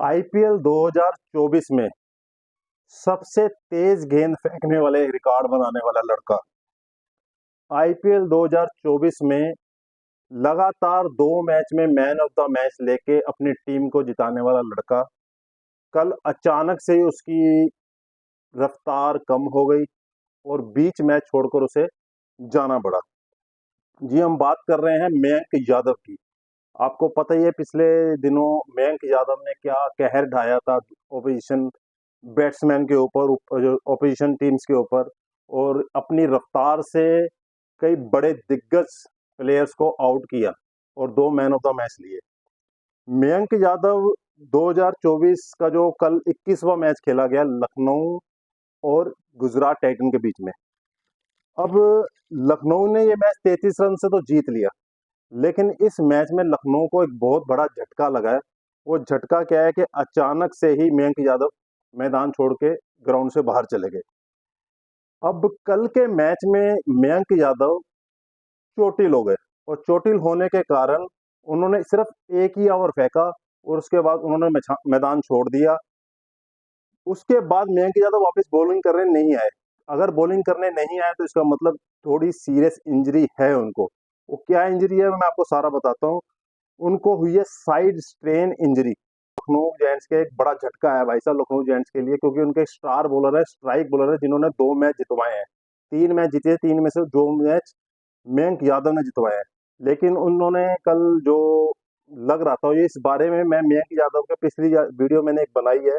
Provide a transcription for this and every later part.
IPL 2024 में सबसे तेज गेंद फेंकने वाले रिकॉर्ड बनाने वाला लड़का। आईपीएल 2024 में लगातार 2 मैच में मैन ऑफ द मैच लेके अपनी टीम को जिताने वाला लड़का। कल अचानक से ही उसकी रफ्तार कम हो गई और बीच मैच छोड़कर उसे जाना पड़ा। जी, हम बात कर रहे हैं मयंक यादव की। आपको पता ही है पिछले दिनों मयंक यादव ने क्या कहर ढाया था ओपोजिशन बैट्समैन के ऊपर, ओपोजिशन टीम्स के ऊपर, और अपनी रफ्तार से कई बड़े दिग्गज प्लेयर्स को आउट किया और 2 मैन ऑफ द मैच लिए। मयंक यादव 2024 का जो कल 21वां मैच खेला गया लखनऊ और गुजरात टाइटन के बीच में, अब लखनऊ ने ये मैच 33 रन से तो जीत लिया, लेकिन इस मैच में लखनऊ को एक बहुत बड़ा झटका लगा है। वो झटका क्या है कि अचानक से ही मयंक यादव मैदान छोड़ के ग्राउंड से बाहर चले गए। अब कल के मैच में मयंक यादव चोटिल हो गए और चोटिल होने के कारण उन्होंने सिर्फ एक ही ओवर फेंका और उसके बाद उन्होंने मैदान छोड़ दिया। उसके बाद मयंक यादव वापस बॉलिंग करने नहीं आए। अगर बॉलिंग करने नहीं आए तो इसका मतलब थोड़ी सीरियस इंजरी है उनको। वो क्या इंजरी है मैं आपको सारा बताता हूँ। उनको हुई है side strain injury. Lucknow giants के एक बड़ा झटका है भाई साहब लखनऊ जायंट्स के लिए, क्योंकि उनके स्टार बॉलर है, स्ट्राइक बॉलर है, जिन्होंने 2 मैच जितवाए हैं। 3 मैच जीते, 3 में से 2 मैच मयंक यादव ने जितवाए हैं। लेकिन उन्होंने कल जो लग रहा था, ये इस बारे में मैं मयंक यादव के पिछली वीडियो मैंने एक बनाई है,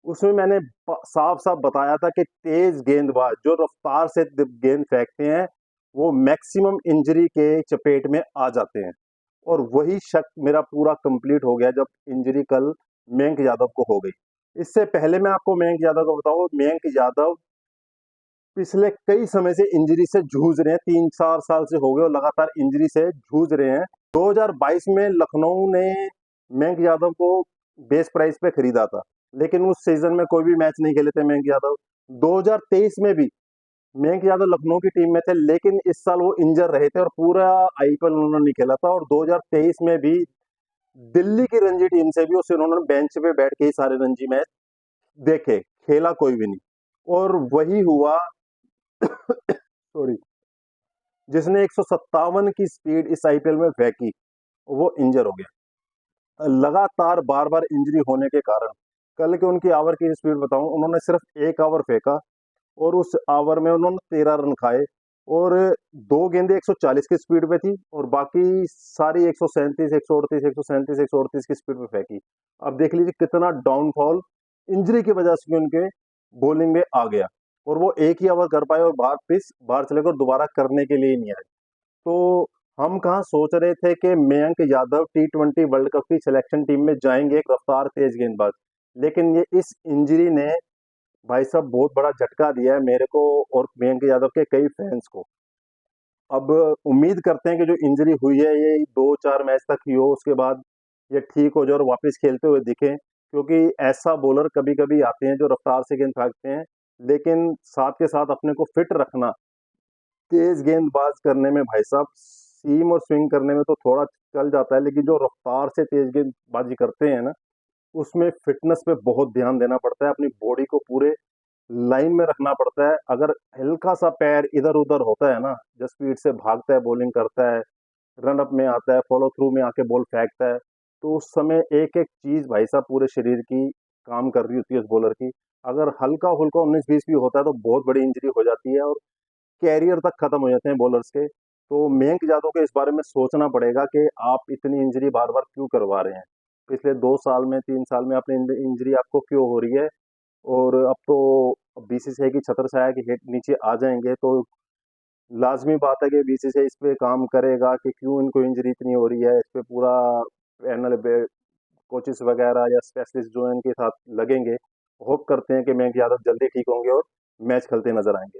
उसमें मैंने साफ साफ बताया था कि तेज गेंदबाज जो रफ्तार से गेंद फेंकते हैं वो मैक्सिमम इंजरी के चपेट में आ जाते हैं। और वही शक मेरा पूरा कंप्लीट हो गया जब इंजरी कल मयंक यादव को हो गई। इससे पहले मैं आपको मयंक यादव को बताऊं, मयंक यादव पिछले कई समय से इंजरी से जूझ रहे हैं, 3-4 साल से हो गए और लगातार इंजरी से जूझ रहे हैं। 2022 में लखनऊ ने मयंक यादव को बेस प्राइस पे खरीदा था, लेकिन उस सीजन में कोई भी मैच नहीं खेले थे मयंक यादव। 2023 में भी मयंक यादव लखनऊ की टीम में थे, लेकिन इस साल वो इंजर रहे थे और पूरा आईपीएल उन्होंने नहीं खेला था। और 2023 में भी दिल्ली की रणजी टीम से भी उसे उन्होंने बेंच पे बैठ के ही सारे रणजी मैच देखे, खेला कोई भी नहीं। और वही हुआ सॉरी, जिसने 157 की स्पीड इस आईपीएल में फेंकी वो इंजर हो गया। लगातार बार बार इंजरी होने के कारण कल के उनकी ओवर की स्पीड बताऊं, उन्होंने सिर्फ एक ओवर फेंका और उस ओवर में उन्होंने 13 रन खाए और 2 गेंदें 140 की स्पीड पे थी और बाकी सारी 137, 138, 137, 138 की स्पीड पे फेंकी। अब देख लीजिए कितना डाउनफॉल इंजरी की वजह से उनके बॉलिंग में आ गया और वो एक ही ओवर कर पाए और बाहर चले गए और दोबारा करने के लिए ही नहीं आए। तो हम कहाँ सोच रहे थे कि Mayank Yadav T20 world cup की सिलेक्शन टीम में जाएंगे, एक रफ्तार तेज गेंदबाज, लेकिन ये इस इंजरी ने भाई साहब बहुत बड़ा झटका दिया है मेरे को और मयंक यादव के कई फैंस को। अब उम्मीद करते हैं कि जो इंजरी हुई है ये 2-4 मैच तक ही हो, उसके बाद ये ठीक हो जाए और वापस खेलते हुए दिखें, क्योंकि ऐसा बॉलर कभी कभी आते हैं जो रफ्तार से गेंद फेंकते हैं, लेकिन साथ के साथ अपने को फिट रखना, तेज गेंदबाज करने में भाई साहब सीम और स्विंग करने में तो थोड़ा चल जाता है, लेकिन जो रफ्तार से तेज गेंदबाजी करते हैं ना, उसमें फिटनेस पे बहुत ध्यान देना पड़ता है, अपनी बॉडी को पूरे लाइन में रखना पड़ता है। अगर हल्का सा पैर इधर उधर होता है ना, जब स्पीड से भागता है, बॉलिंग करता है, रन अप में आता है, फॉलो थ्रू में आके बॉल फेंकता है, तो उस समय एक एक चीज भाई साहब पूरे शरीर की काम कर रही होती है उस बॉलर की। अगर हल्का हुल्का 19-20 भी होता है तो बहुत बड़ी इंजरी हो जाती है और कैरियर तक खत्म हो जाते हैं बॉलर्स के। तो मयंक यादव को इस बारे में सोचना पड़ेगा कि आप इतनी इंजरी बार बार क्यों करवा रहे हैं, पिछले 2 साल में 3 साल में अपनी इंजरी आपको क्यों हो रही है। और अब तो बीसीसीआई की छत्र छाया के नीचे आ जाएंगे तो लाजमी बात है कि बीसीसीआई इस पे काम करेगा कि क्यों इनको इंजरी इतनी हो रही है। इस पे पूरा पैनल कोचेस वगैरह या स्पेशलिस्ट जो है इनके साथ लगेंगे। होप करते हैं कि मयंक यादव जल्दी ठीक होंगे और मैच खेलते नजर आएंगे।